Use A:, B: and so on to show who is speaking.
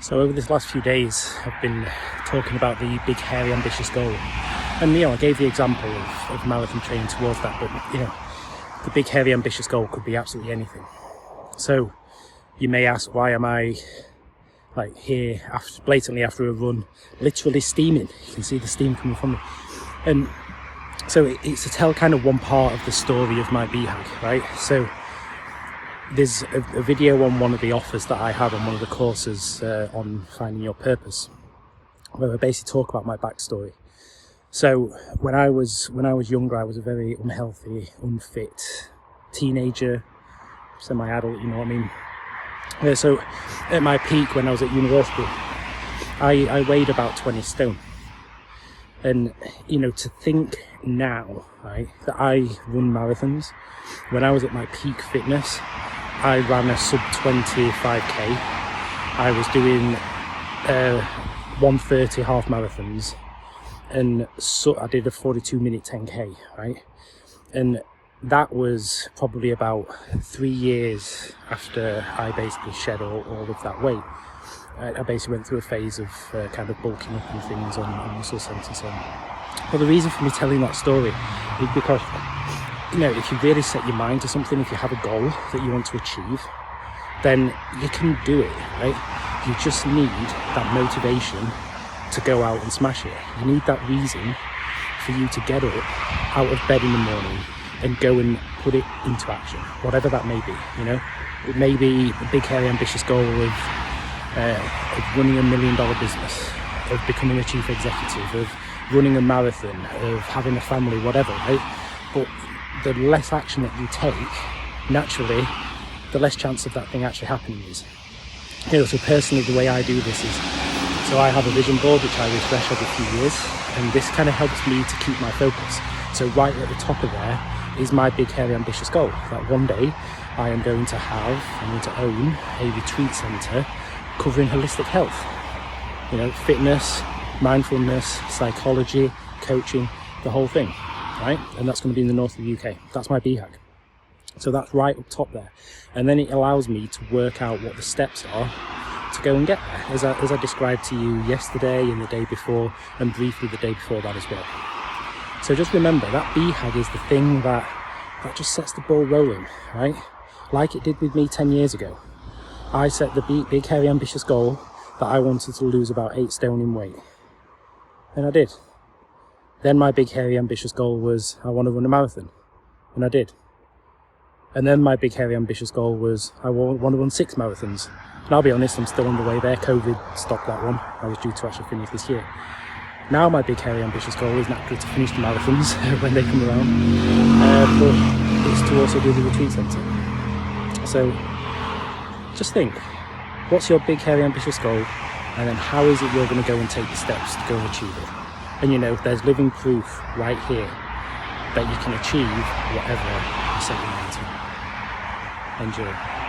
A: So over this last few days, I've been talking about the big, hairy, ambitious goal. And, I gave the example of marathon training towards that, but, the big, hairy, ambitious goal could be absolutely anything. So you may ask, why am I here blatantly after a run, literally steaming? You can see the steam coming from me. And so it's to tell kind of one part of the story of my BHAG, right? So there's a video on one of the offers that I have on one of the courses on finding your purpose, where I basically talk about my backstory. So when I was younger, I was a very unhealthy, unfit teenager, semi-adult, you know what I mean? So at my peak when I was at university, I weighed about 20 stone. And, to think now, right, that I run marathons, when I was at my peak fitness, I ran a sub 25k. I was doing 1:30 half marathons, and so I did a 42-minute 10k, right? And that was probably about 3 years after I basically shed all of that weight. I basically went through a phase of kind of bulking up and things on muscle centers and so on. But the reason for me telling that story is because, if you really set your mind to something, if you have a goal that you want to achieve, then you can do it, right? You just need that motivation to go out and smash it. You need that reason for you to get up out of bed in the morning and go and put it into action, whatever that may be. It may be a big, hairy, ambitious goal of running $1 million business, of becoming a chief executive, of running a marathon, of having a family, whatever, right? But the less action that you take, naturally, the less chance of that thing actually happening is. So personally, the way I do this is, so I have a vision board which I refresh every few years, and this kind of helps me to keep my focus. So right at the top of there is my big, hairy, ambitious goal. That one day I'm going to own a retreat centre covering holistic health. Fitness, mindfulness, psychology, coaching, the whole thing, right? And that's going to be in the north of the UK. That's my BHAG. So that's right up top there. And then it allows me to work out what the steps are to go and get there, as I described to you yesterday and the day before, and briefly the day before that as well. So just remember, that BHAG is the thing that just sets the ball rolling, right? Like it did with me 10 years ago. I set the big, hairy, ambitious goal that I wanted to lose about 8 stone in weight. And I did. Then my big, hairy, ambitious goal was, I want to run a marathon. And I did. And then my big, hairy, ambitious goal was, I want to run 6 marathons. And I'll be honest, I'm still on the way there. COVID stopped that one. I was due to actually finish this year. Now my big, hairy, ambitious goal is naturally to finish the marathons when they come around. But it's to also do the retreat centre. So just think, what's your big, hairy, ambitious goal? And then how is it you're going to go and take the steps to go and achieve it? And there's living proof right here that you can achieve whatever you set your mind to. Enjoy.